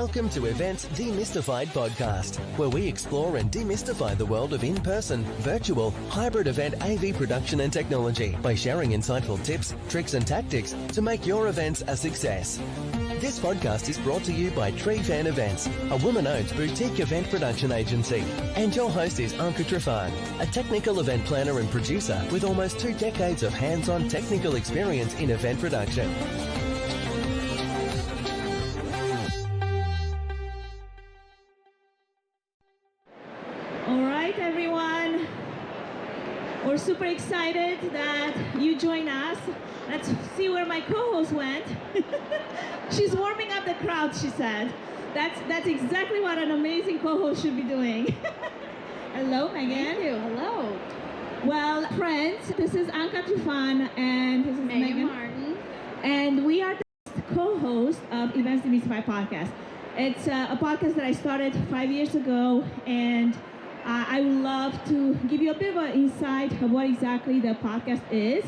Welcome to eVENT's Demystified podcast, where we explore and demystify the world of in-person, virtual, hybrid event AV production and technology by sharing insightful tips, tricks and tactics to make your events a success. This podcast is brought to you by Tree-Fan Events, a woman-owned boutique event production agency. And your host is Anca, a technical event planner and producer with almost 2 decades of hands-on technical experience in event production. All right, everyone. We're super excited that you join us. Let's see where my co-host went. She's warming up the crowd, she said. That's exactly what an amazing co-host should be doing. Hello, Megan. Thank you. Hello. Well, friends, this is Anca and this is Megan Martin. And we are the co-hosts of eVENT's Demystified podcast. It's a podcast that I started 5 years ago, and I would love to give you a bit of an insight of what exactly the podcast is.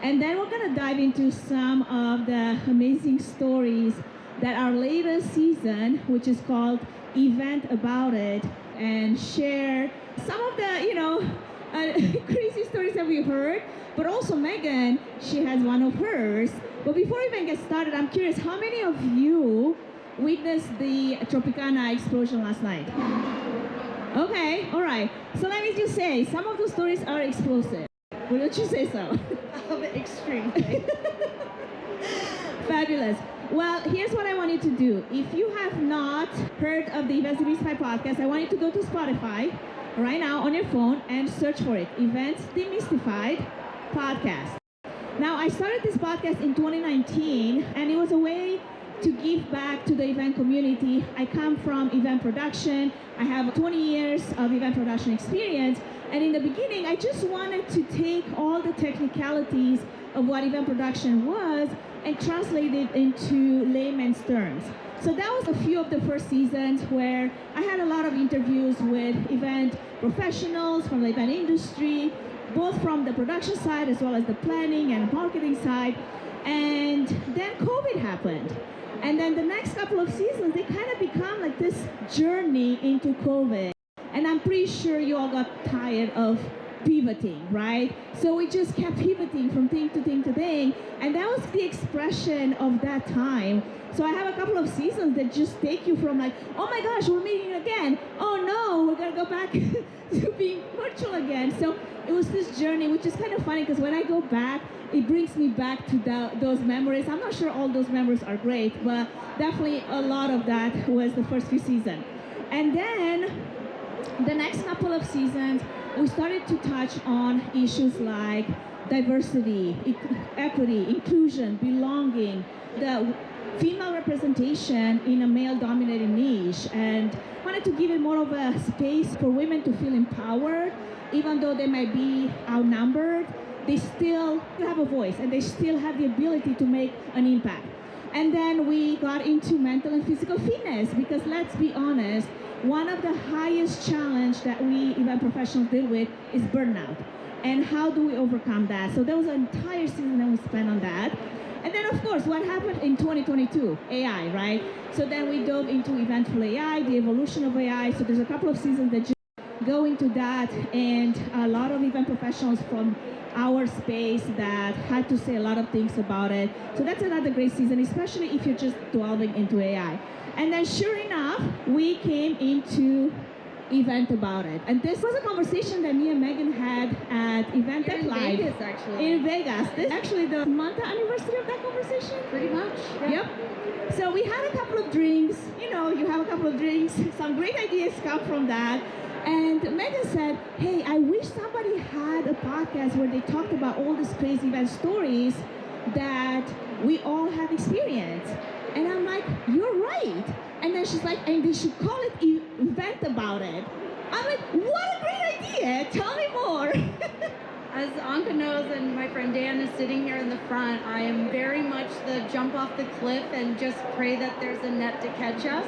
And then we're going to dive into some of the amazing stories that our latest season, which is called eVENTaboutIT, and share some of the, crazy stories that we heard. But also Megan, she has one of hers. But before we even get started, I'm curious, how many of you witnessed the Tropicana explosion last night? Okay, all right. So let me just say, some of the stories are explosive. Wouldn't you say so? Extremely. Fabulous. Well, here's what I want you to do. If you have not heard of the eVENT's Demystified podcast, I want you to go to Spotify right now on your phone and search for it, eVENT's Demystified podcast. Now, I started this podcast in 2019, and it was a way to give back to the event community. I come from event production. I have 20 years of event production experience. And in the beginning, I just wanted to take all the technicalities of what event production was and translate it into layman's terms. So that was a few of the first seasons where I had a lot of interviews with event professionals from the event industry, both from the production side as well as the planning and marketing side. And then COVID happened. And then the next couple of seasons, they kind of become like this journey into COVID. And I'm pretty sure you all got tired of pivoting, right? So we just kept pivoting from thing to thing to thing. And that was the expression of that time. So I have a couple of seasons that just take you from like, oh my gosh, we're meeting again. Oh no, we're gonna go back to being virtual again. So it was this journey, which is kind of funny because when I go back, it brings me back to those memories. I'm not sure all those memories are great, but definitely a lot of that was the first few seasons. And then the next couple of seasons, we started to touch on issues like diversity, equity, inclusion, belonging, the female representation in a male-dominated niche, and wanted to give it more of a space for women to feel empowered, even though they might be outnumbered. They still have a voice and they still have the ability to make an impact. And then we got into mental and physical fitness because let's be honest, one of the highest challenges that we event professionals deal with is burnout. And how do we overcome that? So there was an entire season that we spent on that. And then of course, what happened in 2022? AI, right? So then we dove into Eventful AI, the evolution of AI. So there's a couple of seasons that just go into that, and a lot of event professionals from our space that had to say a lot of things about it. So that's another great season, especially if you're just delving into AI. And then sure enough, we came into eVENTaboutIT. And this was a conversation that me and Megan had at eVENT Live. In Vegas, actually. In Vegas. This is actually the month anniversary of that conversation. Pretty much. Yeah. Yep. So we had a couple of drinks. You know, you have a couple of drinks. Some great ideas come from that. And Megan said, hey, I wish somebody had a podcast where they talked about all these crazy event stories that we all have experienced. And I'm like, you're right. And then she's like, and they should call it eVENTaboutIT. I'm like, what a great idea. Tell me more. As Anca knows, and my friend Dan is sitting here in the front, I am very much the jump off the cliff and just pray that there's a net to catch us.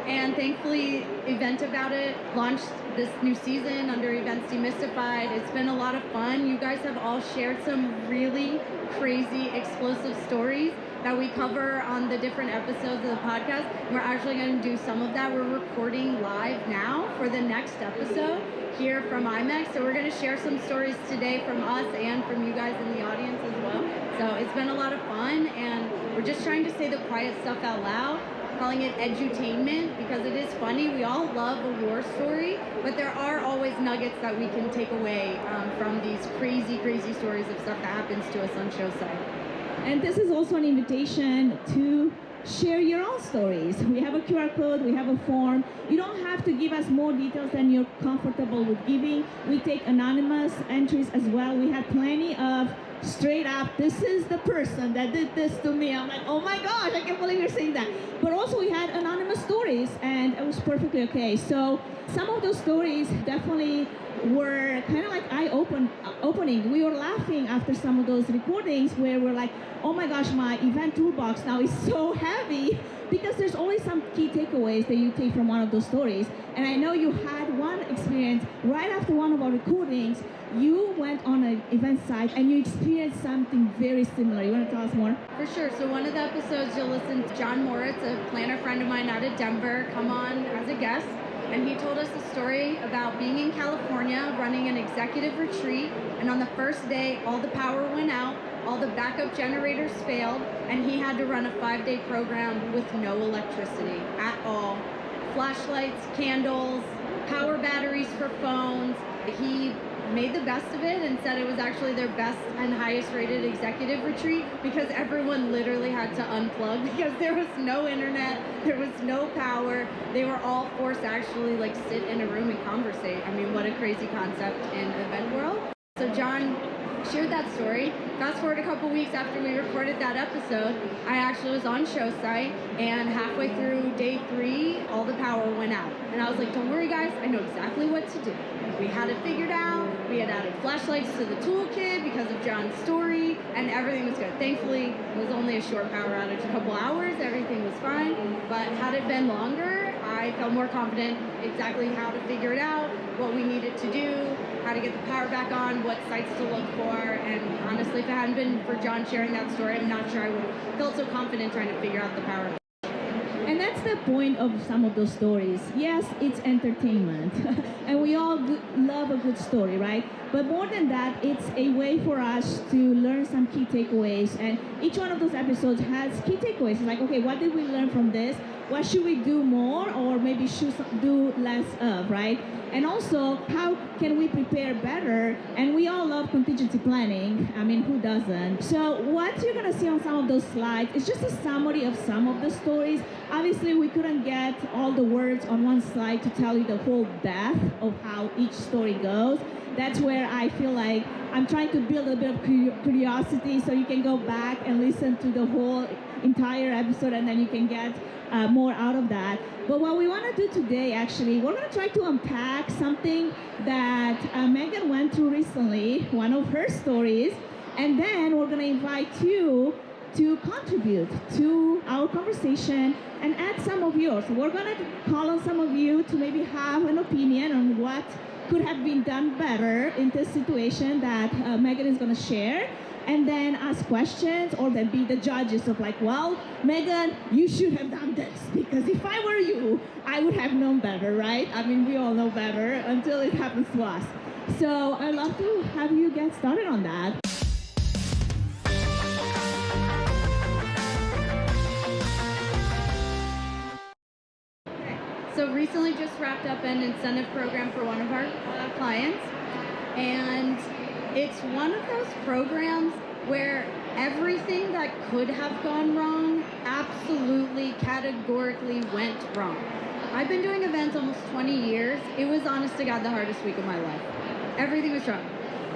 And thankfully, eVENTaboutIT launched this new season under eVENT's Demystified. It's been a lot of fun. You guys have all shared some really crazy, explosive stories. that we cover on the different episodes of the podcast. We're actually going to do some of that. We're recording live now for the next episode here from IMEX. So we're going to share some stories today from us and from you guys in the audience as well. So it's been a lot of fun, and we're just trying to say the quiet stuff out loud, calling it edutainment because it is funny. We all love a war story, but there are always nuggets that we can take away from these crazy, crazy stories of stuff that happens to us on show site. And this is also an invitation to share your own stories. We have a QR code, we have a form. You don't have to give us more details than you're comfortable with giving. We take anonymous entries as well. We have plenty of straight up, this is the person that did this to me. I'm like, oh my gosh, I can't believe you're saying that. But also we had anonymous stories, and it was perfectly okay. So some of those stories definitely were kind of like eye-opening. We were laughing after some of those recordings where we're like, oh my gosh, my event toolbox now is so heavy, because there's always some key takeaways that you take from one of those stories. And I know you had one experience right after one of our recordings. You went on an event site and you experienced something very similar. You want to tell us more? For sure. So one of the episodes, you'll listen to John Moritz, a planner friend of mine out of Denver, come on as a guest. And he told us a story about being in California, running an executive retreat. And on the first day, all the power went out, all the backup generators failed, and he had to run a 5-day program with no electricity at all. Flashlights, candles, power batteries for phones. He made the best of it and said it was actually their best and highest rated executive retreat because everyone literally had to unplug because there was no internet, there was no power. They were all forced to actually like sit in a room and conversate. I mean, what a crazy concept in the event world. So John shared that story. Fast forward a couple weeks after we recorded that episode, I actually was on show site, and halfway through day 3, all the power went out. And I was like, don't worry guys, I know exactly what to do. We had it figured out. We had added flashlights to the toolkit because of John's story, and everything was good. Thankfully, it was only a short power outage, a couple hours, everything was fine. But had it been longer, I felt more confident exactly how to figure it out, what we needed to do, how to get the power back on, what sites to look for, and honestly, if it hadn't been for John sharing that story, I'm not sure I would have felt so confident trying to figure out the power. And that's the point of some of those stories. Yes, it's entertainment, and we all love a good story, right? But more than that, it's a way for us to learn some key takeaways, and each one of those episodes has key takeaways. It's like, okay, what did we learn from this? What should we do more, or maybe should do less of, right? And also, how can we prepare better? And we all love contingency planning. I mean, who doesn't? So what you're gonna see on some of those slides is just a summary of some of the stories. Obviously, we couldn't get all the words on one slide to tell you the whole depth of how each story goes. That's where I feel like I'm trying to build a bit of curiosity so you can go back and listen to the whole entire episode, and then you can get more out of that. But what we want to do today, actually, we're going to try to unpack something that Megan went through recently, one of her stories, and then we're going to invite you to contribute to our conversation and add some of yours. We're going to call on some of you to maybe have an opinion on what could have been done better in this situation that Megan is going to share, and then ask questions, or then be the judges of like, well, Megan, you should have done this, because if I were you, I would have known better, right? I mean, we all know better until it happens to us. So I'd love to have you get started on that. So recently just wrapped up an incentive program for one of our clients, and it's one of those programs where everything that could have gone wrong absolutely categorically went wrong. I've been doing events almost 20 years. It was honest to God the hardest week of my life. Everything was wrong.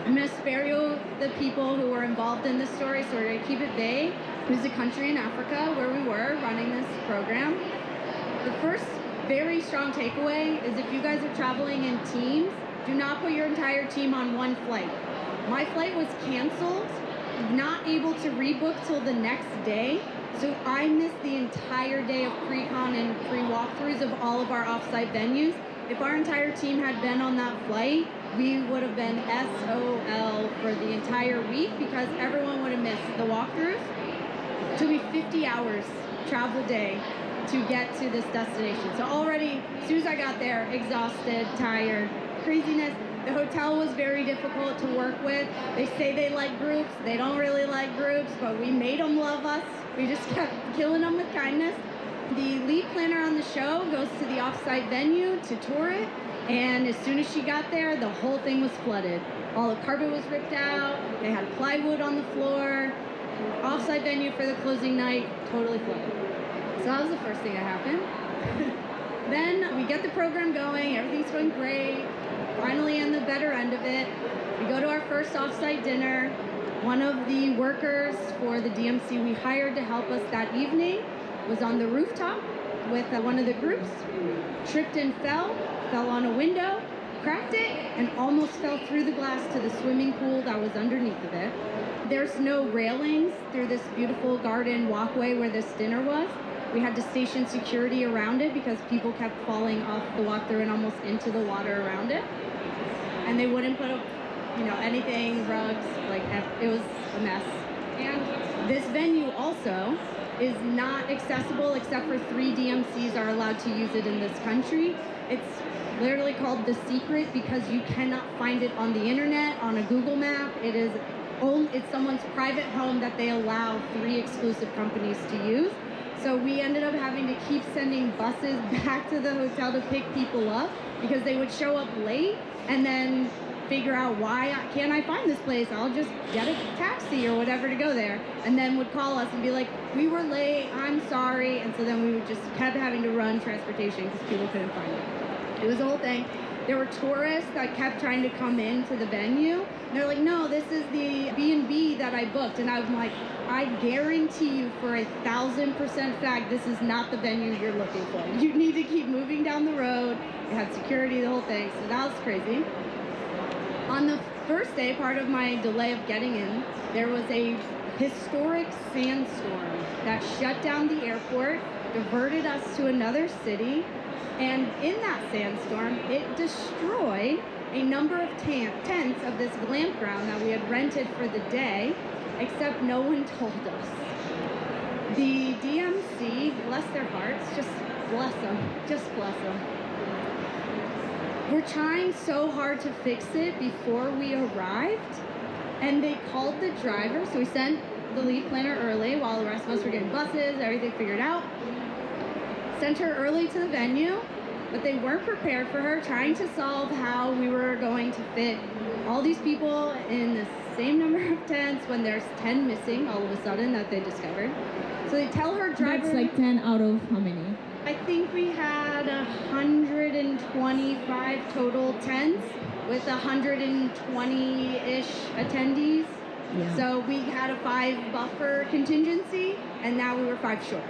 I'm going to spare you the people who were involved in this story, so we're going to keep it vague. It was a country in Africa where we were running this program. The first very strong takeaway is if you guys are traveling in teams, do not put your entire team on one flight. My flight was canceled, not able to rebook till the next day, so I missed the entire day of pre-con and pre-walkthroughs of all of our off-site venues. If our entire team had been on that flight, we would have been SOL for the entire week because everyone would have missed the walkthroughs. It took me 50 hours travel day to get to this destination. So already, as soon as I got there, exhausted, tired, craziness. The hotel was very difficult to work with. They say they like groups. They don't really like groups, but we made them love us. We just kept killing them with kindness. The lead planner on the show goes to the offsite venue to tour it, and as soon as she got there, the whole thing was flooded. All the carpet was ripped out. They had plywood on the floor. Offsite venue for the closing night, totally flooded. So that was the first thing that happened. Then we get the program going. Everything's going great. Finally on the better end of it, we go to our first offsite dinner. One of the workers for the DMC we hired to help us that evening was on the rooftop with one of the groups, tripped and fell on a window, cracked it, and almost fell through the glass to the swimming pool that was underneath of it. There's no railings through this beautiful garden walkway where this dinner was. We had to station security around it because people kept falling off the walkthrough and almost into the water around it. And they wouldn't put up, anything, rugs, like it was a mess. And this venue also is not accessible except for 3 DMCs are allowed to use it in this country. It's literally called The Secret because you cannot find it on the internet, on a Google map. It's someone's private home that they allow 3 exclusive companies to use. So we ended up having to keep sending buses back to the hotel to pick people up because they would show up late and then figure out why can't I find this place? I'll just get a taxi or whatever to go there, and then would call us and be like, we were late, I'm sorry. And so then we would just kept having to run transportation because people couldn't find it. It was a whole thing. There were tourists that kept trying to come into the venue. And they're like, no, this is the B&B that I booked. And I was like, I guarantee you for 1,000% fact, this is not the venue you're looking for. You need to keep moving down the road. They had security, the whole thing. So that was crazy. On the first day, part of my delay of getting in, there was a historic sandstorm that shut down the airport, diverted us to another city. And in that sandstorm, it destroyed a number of tents of this glamp ground that we had rented for the day, except no one told us. The DMC, bless their hearts, just bless them. We're trying so hard to fix it before we arrived, and they called the driver, so we sent the lead planner early while the rest of us were getting buses, everything figured out. Sent her early to the venue, but they weren't prepared for her, trying to solve how we were going to fit all these people in the same number of tents when there's 10 missing all of a sudden that they discovered. So they tell her driver... That's like 10 out of how many? I think we had 125 total tents with 120-ish attendees. Yeah. So we had a 5 buffer contingency, and now we were 5 short.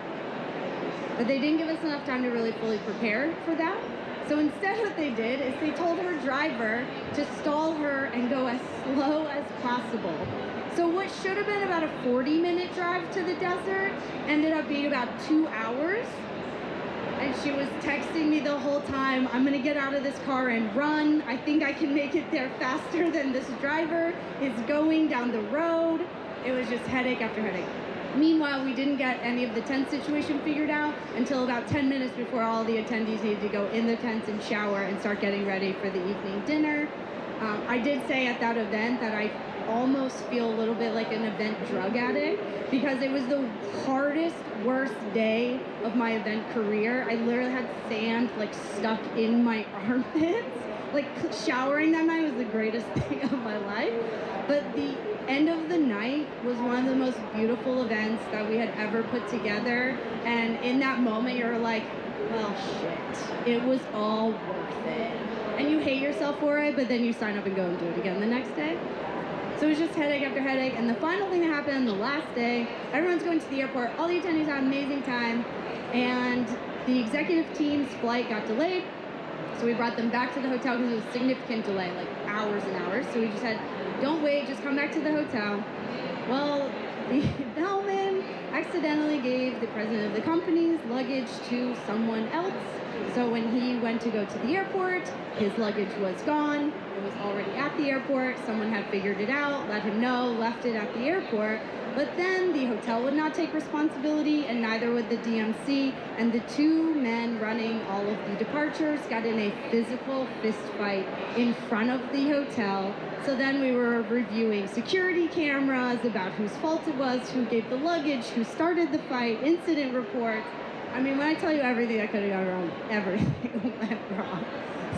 But they didn't give us enough time to really fully prepare for that. So instead what they did is they told her driver to stall her and go as slow as possible. So what should have been about a 40-minute drive to the desert ended up being about 2 hours. And she was texting me the whole time, I'm gonna get out of this car and run. I think I can make it there faster than this driver is going down the road. It was just headache after headache. Meanwhile, we didn't get any of the tent situation figured out until about 10 minutes before all the attendees needed to go in the tents and shower and start getting ready for the evening dinner. I did say at that event that I almost feel a little bit like an event drug addict because it was the hardest, worst day of my event career. I literally had sand like stuck in my armpits. Like showering that night was the greatest thing of my life. But the end of the night was one of the most beautiful events that we had ever put together. And in that moment, you're like, well, shit, it was all worth it. And you hate yourself for it, but then you sign up and go and do it again the next day. So it was just headache after headache. And the final thing that happened on the last day, everyone's going to the airport. All the attendees had an amazing time. And the executive team's flight got delayed. So we brought them back to the hotel because it was a significant delay, like hours and hours. So we just said, don't wait, just come back to the hotel. Well, the bellman accidentally gave the president of the company's luggage to someone else. So when he went to go to the airport, his luggage was gone. It was already at the airport. Someone had figured it out, let him know, left it at the airport. But then the hotel would not take responsibility, and neither would the DMC. And the two men running all of the departures got in a physical fist fight in front of the hotel. So then we were reviewing security cameras about whose fault it was, who gave the luggage, who started the fight, incident reports. I mean, when I tell you everything that could have gone wrong, everything went wrong.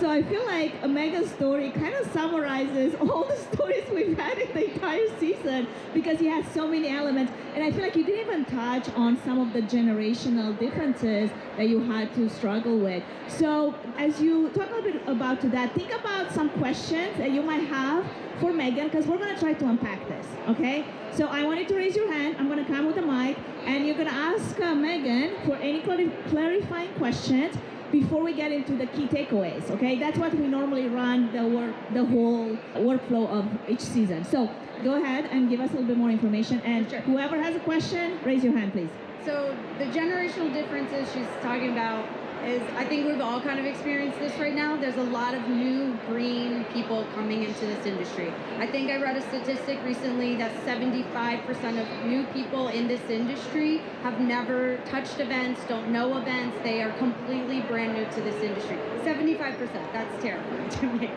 So I feel like Megan's story kind of summarizes all the stories we've had in the entire season, because he has so many elements. And I feel like you didn't even touch on some of the generational differences that you had to struggle with. So as you talk a little bit about that, think about some questions that you might have for Megan, because we're going to try to unpack this, okay? So I want you to raise your hand. I'm going to come with the mic, and you're going to ask Megan for any clarifying questions before we get into the key takeaways, okay? That's what we normally run the whole workflow of each season. So go ahead and give us a little bit more information, and Sure. Whoever has a question, raise your hand, please. So the generational differences she's talking about is, I think we've all kind of experienced this right now. There's a lot of new green people coming into this industry. I think I read a statistic recently that 75% of new people in this industry have never touched events, don't know events. They are completely brand new to this industry. 75%, that's terrifying to me.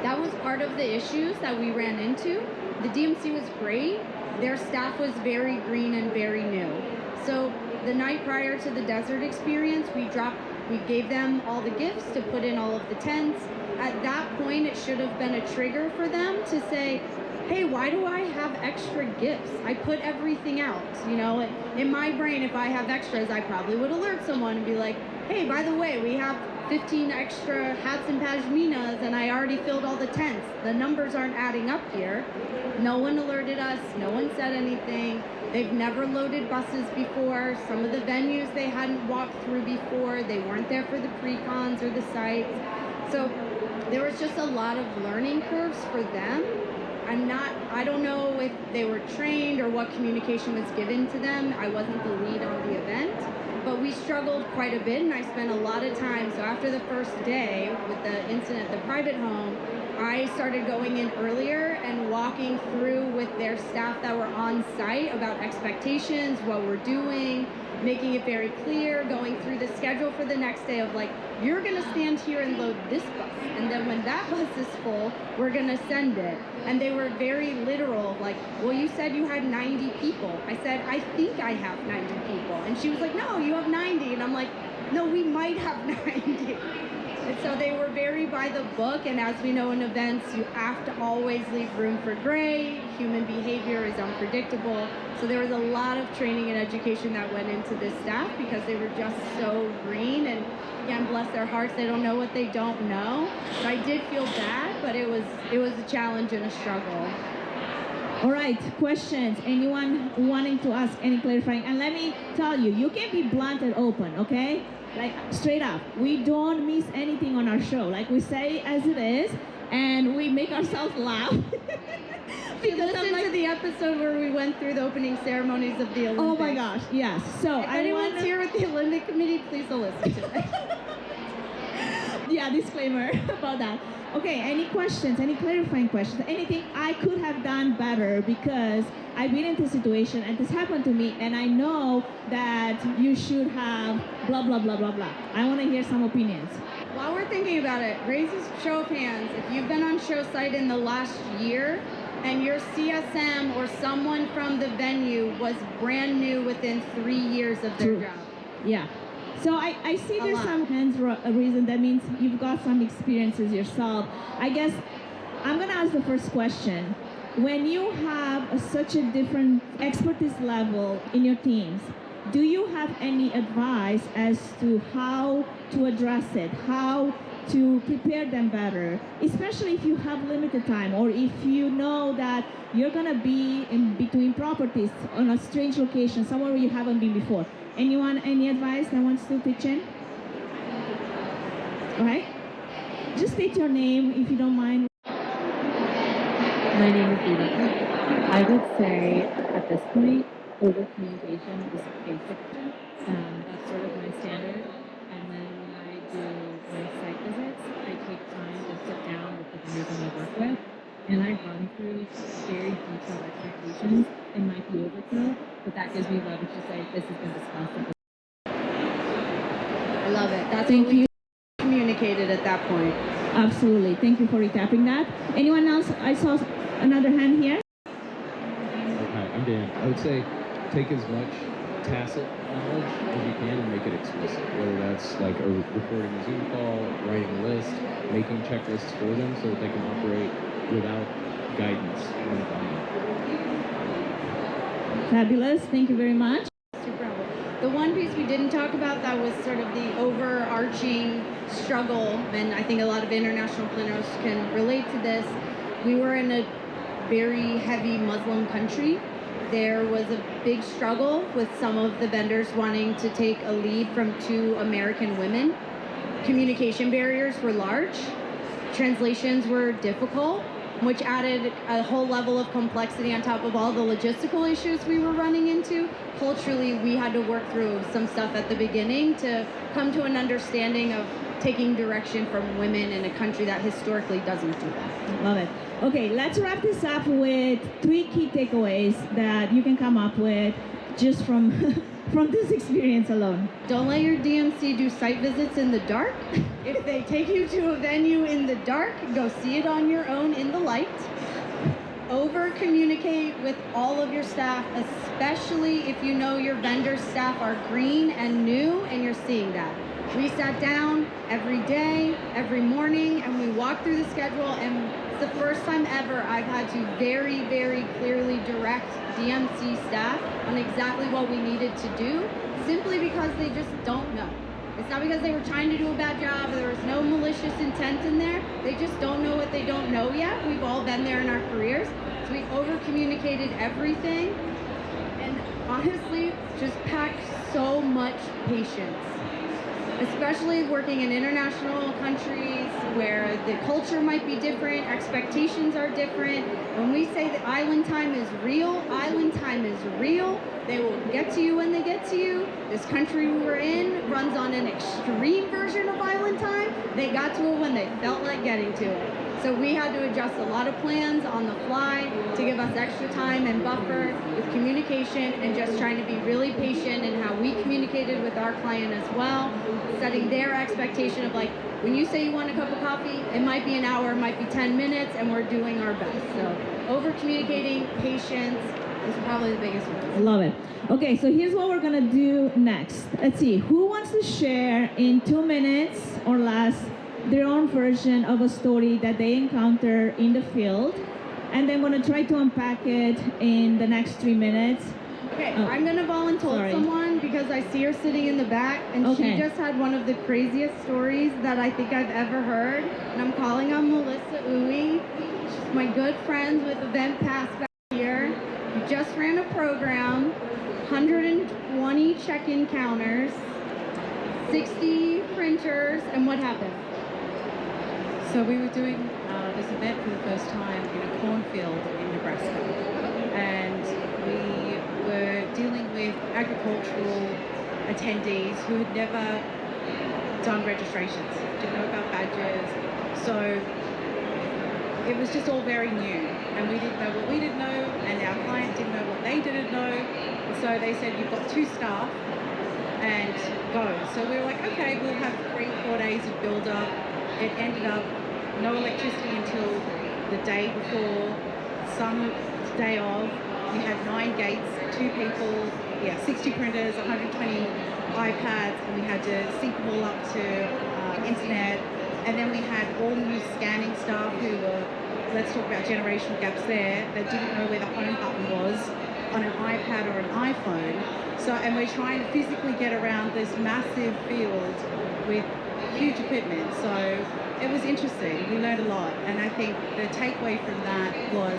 That was part of the issues that we ran into. The DMC was great. Their staff was very green and very new. So the night prior to the desert experience, we gave them all the gifts to put in all of the tents. At that point, it should have been a trigger for them to say, hey, why do I have extra gifts? I put everything out, you know? In my brain, if I have extras, I probably would alert someone and be like, hey, by the way, we have 15 extra hats and pashminas, and I already filled all the tents. The numbers aren't adding up here. No one alerted us. No one said anything. They've never loaded buses before. Some of the venues they hadn't walked through before. They weren't there for the pre-cons or the sites. So there was just a lot of learning curves for them. I don't know if they were trained or what communication was given to them. I wasn't the lead on the event, but we struggled quite a bit, and I spent a lot of time. So after the first day with the incident at the private home, I started going in earlier and walking through with their staff that were on site about expectations, what we're doing, making it very clear, going through the schedule for the next day of like, you're gonna stand here and load this bus, and then when that bus is full, we're gonna send it. And they were very literal, like, well, you said you had 90 people. I said, I think I have 90 people. And she was like, no, you have 90. And I'm like, no, we might have 90. And so they were very by the book, and as we know in events, you have to always leave room for gray. Human behavior is unpredictable. So there was a lot of training and education that went into this staff because they were just so green, and again, bless their hearts, they don't know what they don't know. So I did feel bad, but it was a challenge and a struggle. All right, questions? Anyone wanting to ask any clarifying? And let me tell you, you can be blunt and open, okay? Like, straight up. We don't miss anything on our show. Like, we say as it is, and we make ourselves laugh. Listen to the episode where we went through the opening ceremonies of the Olympics. Oh my gosh, yes. So if anyone's here with the Olympic Committee, please don't listen to it. Yeah, disclaimer about that. Okay, any questions, any clarifying questions, anything I could have done better, because I've been in this situation and this happened to me, and I know that you should have blah, blah, blah, blah, blah. I want to hear some opinions. While we're thinking about it, raise a show of hands. If you've been on show site in the last year and your CSM or someone from the venue was brand new within 3 years of their job. Yeah. So I see there's some hands reason. That means you've got some experiences yourself. I guess I'm going to ask the first question. When you have such a different expertise level in your teams, do you have any advice as to how to address it, how to prepare them better, especially if you have limited time, or if you know that you're going to be in between properties on a strange location, somewhere where you haven't been before? Anyone, any advice that wants to pitch in? All right. Just state your name if you don't mind. My name is Eva. I would say at this point, over communication is basic. That's sort of my standard. And then when I do my site visits, I take time to sit down with the vendors I'm going to work with, and I run through very detailed expectations. It might be overkill, but that gives me leverage to say this has been discussed. I love it. That's what we communicated at that point. Absolutely. Thank you for recapping that. Anyone else? I saw another hand here. Hi, I'm Dan. I would say take as much tacit knowledge as you can and make it explicit, whether that's like recording a Zoom call, writing a list, making checklists for them so that they can operate without guidance when it's on them. Fabulous. Thank you very much. Super helpful. The one piece we didn't talk about that was sort of the overarching struggle, and I think a lot of international planners can relate to this. We were in a very heavy Muslim country. There was a big struggle with some of the vendors wanting to take a lead from 2 American women. Communication barriers were large. Translations were difficult, which added a whole level of complexity on top of all the logistical issues we were running into. Culturally, we had to work through some stuff at the beginning to come to an understanding of taking direction from women in a country that historically doesn't do that. Love it. Okay, let's wrap this up with 3 key takeaways that you can come up with just from from this experience alone. Don't let your DMC do site visits in the dark. If they take you to a venue in the dark, go see it on your own in the light. Over communicate with all of your staff, especially if you know your vendor staff are green and new and you're seeing that. We sat down every day, every morning, and we walked through the schedule, and it's the first time ever I've had to very, very clearly direct DMC staff on exactly what we needed to do, simply because they just don't know. It's not because they were trying to do a bad job or there was no malicious intent in there. They just don't know what they don't know yet. We've all been there in our careers. So we over-communicated everything, and honestly, just packed so much patience. Especially working in international countries where the culture might be different, expectations are different. When we say that island time is real, island time is real. They will get to you when they get to you. This country we were in runs on an extreme version of island time. They got to it when they felt like getting to it. So we had to adjust a lot of plans on the fly to give us extra time and buffer with communication and just trying to be really patient in how we communicated with our client as well, setting their expectation of like, when you say you want a cup of coffee, it might be an hour, it might be 10 minutes, and we're doing our best. So over communicating, patience is probably the biggest one. Love it. Okay, so here's what we're gonna do next. Let's see, who wants to share in 2 minutes or less their own version of a story that they encounter in the field, and then I'm going to try to unpack it in the next 3 minutes. Okay, I'm going to volunteer someone because I see her sitting in the back, and she just had one of the craziest stories that I think I've ever heard, and I'm calling on Melissa Uwe. She's my good friend with eVENT back here. We just ran a program, 120 check-in counters, 60 printers, and what happened? So we were doing this event for the first time in a cornfield in Nebraska, and we were dealing with agricultural attendees who had never done registrations, didn't know about badges, so it was just all very new, and we didn't know what we didn't know, and our client didn't know what they didn't know, so they said, you've got 2 staff, and go. So we were like, okay, we'll have 3-4 days of build-up. It ended up no electricity until the day before, some day of. We had 9 gates, 2 people, 60 printers, 120 iPads, and we had to sync them all up to internet. And then we had all new scanning staff who were, let's talk about generational gaps there, that didn't know where the home button was on an iPad or an iPhone. So, and we're trying to physically get around this massive field with huge equipment. So it was interesting. We learned a lot, and I think the takeaway from that was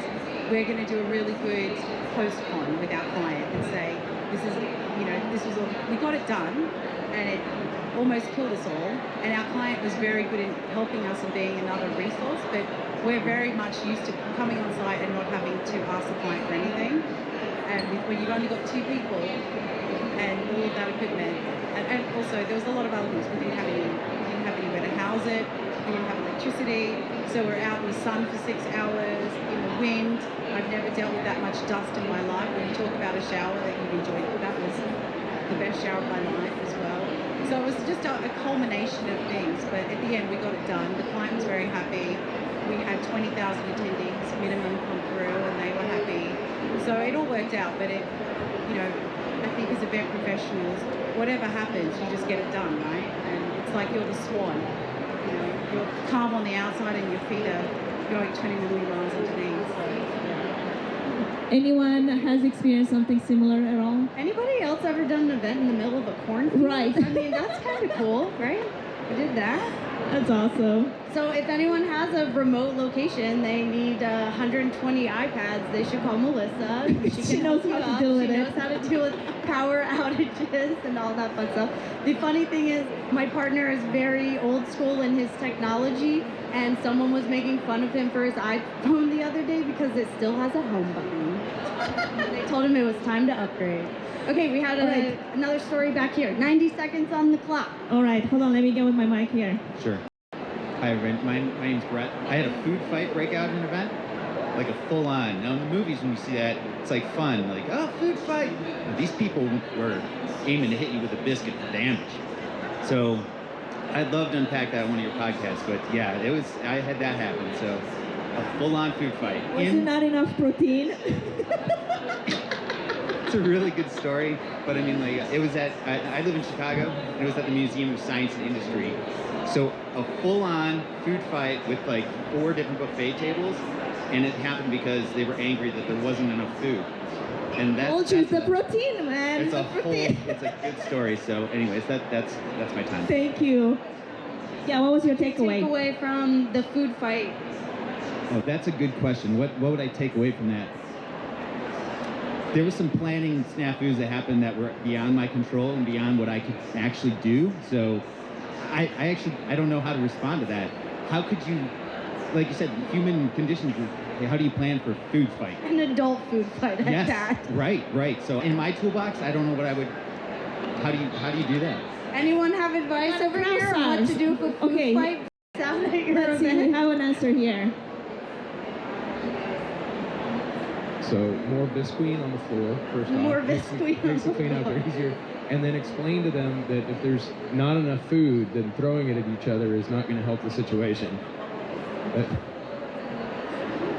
we're going to do a really good post-con with our client and say, this is, this was all, we got it done, and it almost killed us all. And our client was very good in helping us and being another resource, but we're very much used to coming on site and not having to ask the client for anything. And when you've only got 2 people and all of that equipment, and also there was a lot of other things. We didn't have anywhere to house it. We didn't have electricity. So we're out in the sun for 6 hours, in the wind. I've never dealt with that much dust in my life. When you talk about a shower that you've enjoyed, that was the best shower of my life as well. So it was just a culmination of things, but at the end we got it done. The client was very happy. We had 20,000 attendees minimum come through and they were happy. So it all worked out, but I think as event professionals, whatever happens, you just get it done, right? And it's like you're the swan. You're calm on the outside and your feet are going 20 million miles underneath. So, yeah. Anyone has experienced something similar at all? Anybody else ever done an event in the middle of a cornfield? Right. I mean, that's kind of cool, right? I did that. That's awesome. So if anyone has a remote location, they need 120 iPads, they should call Melissa. She knows how to deal with it. She knows how to deal with power outages and all that fun stuff. The funny thing is, my partner is very old school in his technology, and someone was making fun of him for his iPhone the other day because it still has a home button. They told him it was time to upgrade. Okay, we had another story back here. 90 seconds on the clock. All right, hold on, let me get with my mic here. Sure. Hi, everyone. My name's Brett. I had a food fight break out in an event, like a full-on. Now, in the movies, when you see that, it's like fun, like, oh, food fight. Now, these people were aiming to hit you with a biscuit for damage. So I'd love to unpack that on one of your podcasts, but yeah, I had that happen. So a full-on food fight. Was it not enough protein? It's a really good story, but I mean, like, it was I live in Chicago, and it was at the Museum of Science and Industry. So a full-on food fight with like 4 different buffet tables, and it happened because they were angry that there wasn't enough food. And that's the protein, man. It's it's a good story. So anyways, that's my time. Thank you. Yeah, what was your takeaway? Takeaway from the food fight. Oh, that's a good question. What would I take away from that? There was some planning snafus that happened that were beyond my control and beyond what I could actually do. So I don't know how to respond to that. How could you, like you said, human conditions, how do you plan for a food fight? An adult food fight at that. Right. So in my toolbox, I don't know what I would, how do you do that? Anyone have advice over here on what to do for food fight? Let's see, we have an answer here. So more Bisqueen on the floor, first off. More Bisqueen Makes the clean out very easier. And then explain to them that if there's not enough food, then throwing it at each other is not going to help the situation.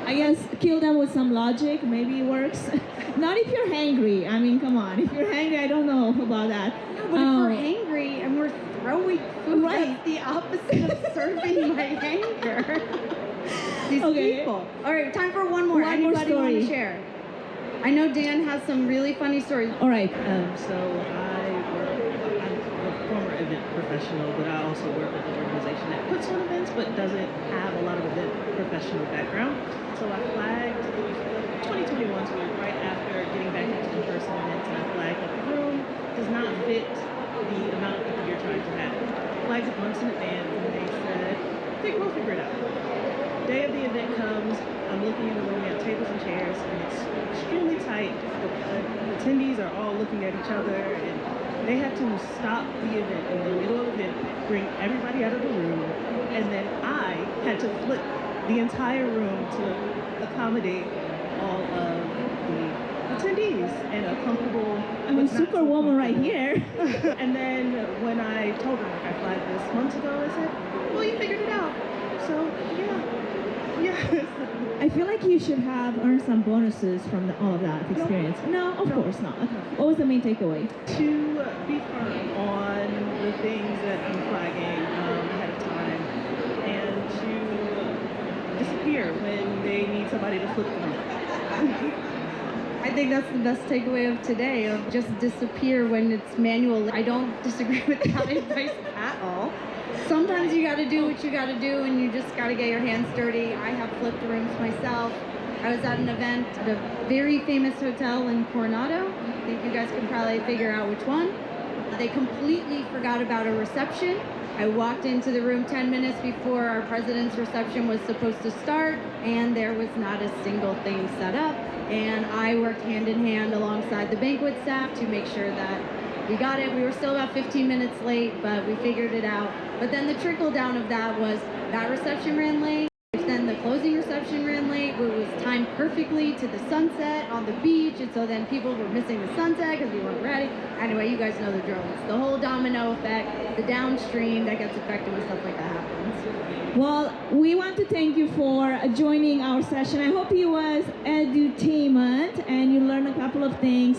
I guess kill them with some logic, maybe it works. Not if you're hangry. I mean, come on. If you're hangry, I don't know about that. No, but if we're hangry and we're throwing food, that's the opposite of serving my anger. These people. All right, time for one more. Anybody want to share? I know Dan has some really funny stories. All right. So I'm a former event professional, but I also work with an organization that puts on events but doesn't have a lot of event professional background. So I flagged 2021, so right after getting back into in-person events, and I flagged that the room does not fit the amount of people you're trying to have. Flagged it months in advance, and they said, we'll figure it out. Day of the event comes, I'm looking in the room, we have tables and chairs, and it's extremely tight. The attendees are all looking at each other, and they had to stop the event in the middle of the event, bring everybody out of the room, and then I had to flip the entire room to accommodate all of the attendees in a comfortable, I'm a superwoman right here. And then when I told them, like, I flagged this months ago, I said, well, you figured it out. So, yeah. Yes. I feel like you should have earned some bonuses from all of that experience. No, of course not. What was the main takeaway? To be firm on the things that I'm flagging ahead of time, and to disappear when they need somebody to flip them. I think that's the best takeaway of today, of just disappear when it's manual. I don't disagree with that advice at all. Sometimes you gotta do what you gotta do, and you just gotta get your hands dirty. I have flipped rooms myself. I was at an event at a very famous hotel in Coronado. I think you guys can probably figure out which one. They completely forgot about a reception. I walked into the room 10 minutes before our president's reception was supposed to start, and there was not a single thing set up. And I worked hand in hand alongside the banquet staff to make sure that we got it. We were still about 15 minutes late, but we figured it out. But then the trickle down of that was that reception ran late. closing reception ran late. It was timed perfectly to the sunset on the beach, and so then people were missing the sunset because we weren't ready. Anyway, you guys know the drill. It's the whole domino effect, the downstream that gets affected when stuff like that happens. Well, we want to thank you for joining our session. I hope it was edutainment and you learned a couple of things.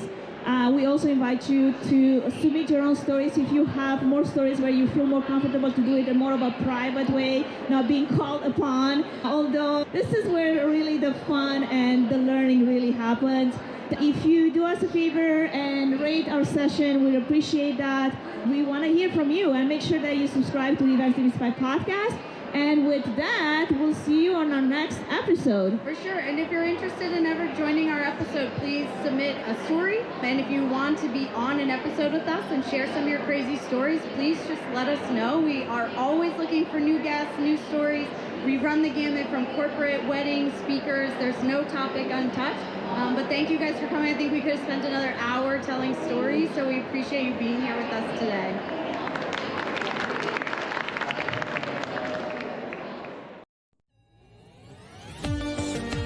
We also invite you to submit your own stories if you have more stories where you feel more comfortable to do it in more of a private way, not being called upon. Although this is where really the fun and the learning really happens. If you do us a favor and rate our session, we'd appreciate that. We want to hear from you, and make sure that you subscribe to the eVENT Demystified podcast. And with that, we'll see you on our next episode. For sure. And if you're interested in ever joining our episode, please submit a story. And if you want to be on an episode with us and share some of your crazy stories, please just let us know. We are always looking for new guests, new stories. We run the gamut from corporate, weddings, speakers. There's no topic untouched. But thank you guys for coming. I think we could have spent another hour telling stories, so we appreciate you being here with us today.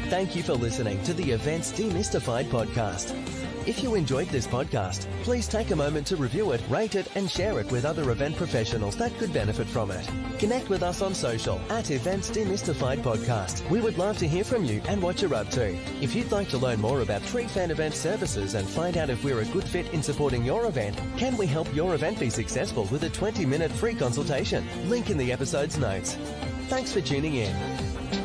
Thank you for listening to the eVENT's Demystified podcast. If you enjoyed this podcast, please take a moment to review it, rate it, and share it with other event professionals that could benefit from it. Connect with us on social at eVENT's Demystified podcast. We would love to hear from you and what you're up to. If you'd like to learn more about Tree Fan Event services and find out if we're a good fit in supporting your event, can we help your event be successful with a 20-minute free consultation? Link in the episode's notes. Thanks for tuning in.